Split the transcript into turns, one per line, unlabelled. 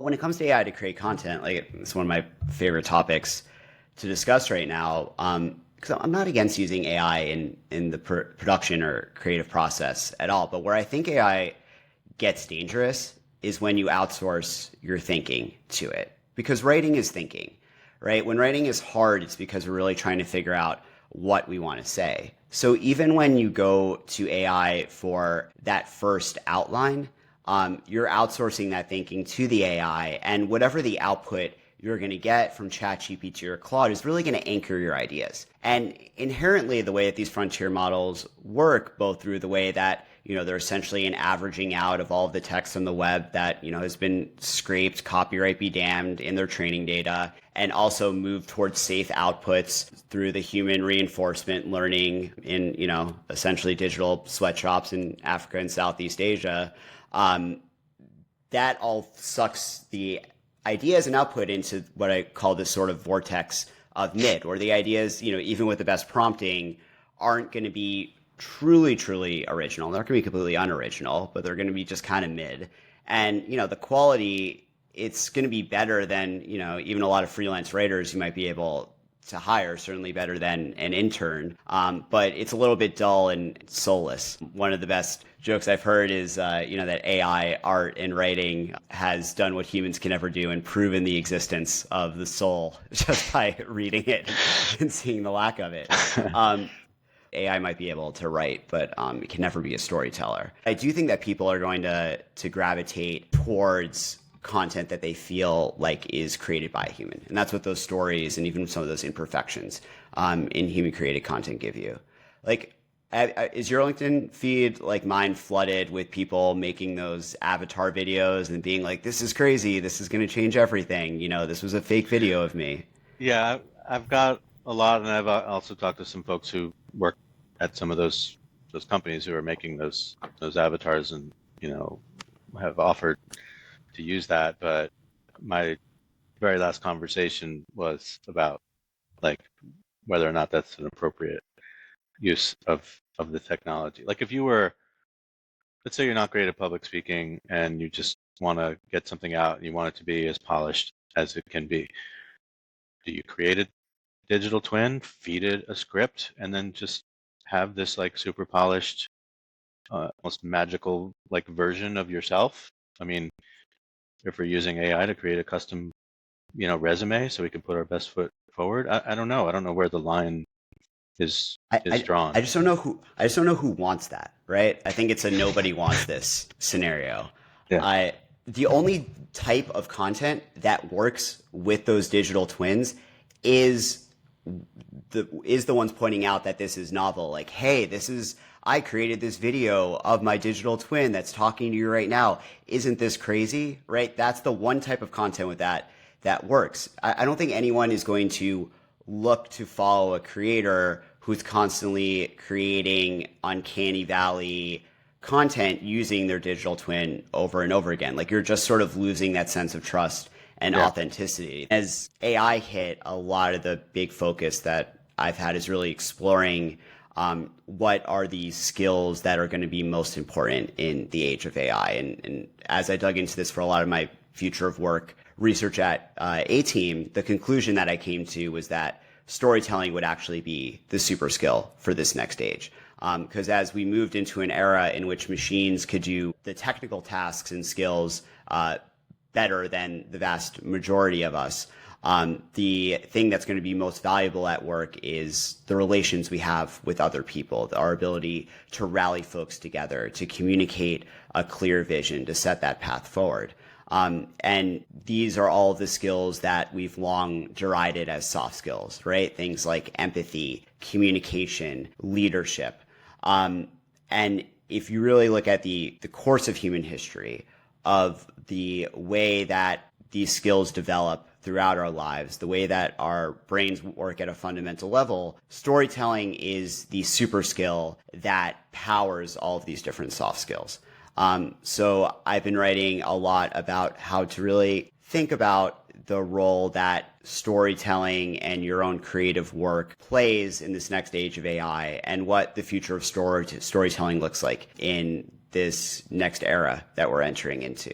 When it comes to AI to create content, like it's one of my favorite topics to discuss right now. Because I'm not against using AI in the production or creative process at all. But where I think AI gets dangerous is when you outsource your thinking to it. Because writing is thinking, right? When writing is hard, it's because we're really trying to figure out what we want to say. So even when you go to AI for that first outline, you're outsourcing that thinking to the AI, and whatever the output you're going to get from ChatGPT or Claude is really going to anchor your ideas. And inherently, the way that these frontier models work, both through the way that they're essentially an averaging out of all of the text on the web that has been scraped, copyright be damned, in their training data, and also move towards safe outputs through the human reinforcement learning in essentially digital sweatshops in Africa and Southeast Asia. That all sucks the ideas and output into what I call this sort of vortex of mid, where the ideas, even with the best prompting, aren't going to be truly original. They're not going to be completely unoriginal, but they're going to be just kind of mid. And, the quality, it's going to be better than, even a lot of freelance writers you might be able to hire, certainly better than an intern. But it's a little bit dull and soulless. One of the best jokes I've heard is, that AI art and writing has done what humans can never do and proven the existence of the soul just by reading it and seeing the lack of it. AI might be able to write, but it can never be a storyteller. I do think that people are going to gravitate towards content that they feel like is created by a human. And that's what those stories and even some of those imperfections in human created content give you. Like, is your LinkedIn feed like mine flooded with people making those avatar videos and being like, this is crazy, this is going to change everything, this was a fake video of me?
Yeah, I've got a lot, and I've also talked to some folks who work at some of those companies who are making those avatars, and have offered to use that. But my very last conversation was about like whether or not that's an appropriate use of the technology. Like if you were, let's say you're not great at public speaking and you just want to get something out and you want it to be as polished as it can be, do you create a digital twin, feed it a script, and then just have this like super polished, almost magical like version of yourself? I mean, if we're using AI to create a custom, resume so we can put our best foot forward, I don't know. I don't know where the line is drawn.
I just don't know who wants that, right? I think it's a nobody wants this scenario.
Yeah.
The only type of content that works with those digital twins is the ones pointing out that this is novel. Like, hey, I created this video of my digital twin that's talking to you right now. Isn't this crazy? Right? That's the one type of content with that works. I don't think anyone is going to look to follow a creator who's constantly creating uncanny valley content using their digital twin over and over again. Like, you're just sort of losing that sense of trust and authenticity. As AI hit, a lot of the big focus that I've had is really exploring what are the skills that are going to be most important in the age of AI. And as I dug into this for a lot of my future of work research at A-Team, the conclusion that I came to was that storytelling would actually be the super skill for this next age. Because as we moved into an era in which machines could do the technical tasks and skills better than the vast majority of us, the thing that's going to be most valuable at work is the relations we have with other people, our ability to rally folks together, to communicate a clear vision, to set that path forward. And these are all the skills that we've long derided as soft skills, right? Things like empathy, communication, leadership. And if you really look at the course of human history, of the way that these skills develop throughout our lives, the way that our brains work at a fundamental level, storytelling is the super skill that powers all of these different soft skills. So I've been writing a lot about how to really think about the role that storytelling and your own creative work plays in this next age of AI, and what the future of storytelling looks like in this next era that we're entering into.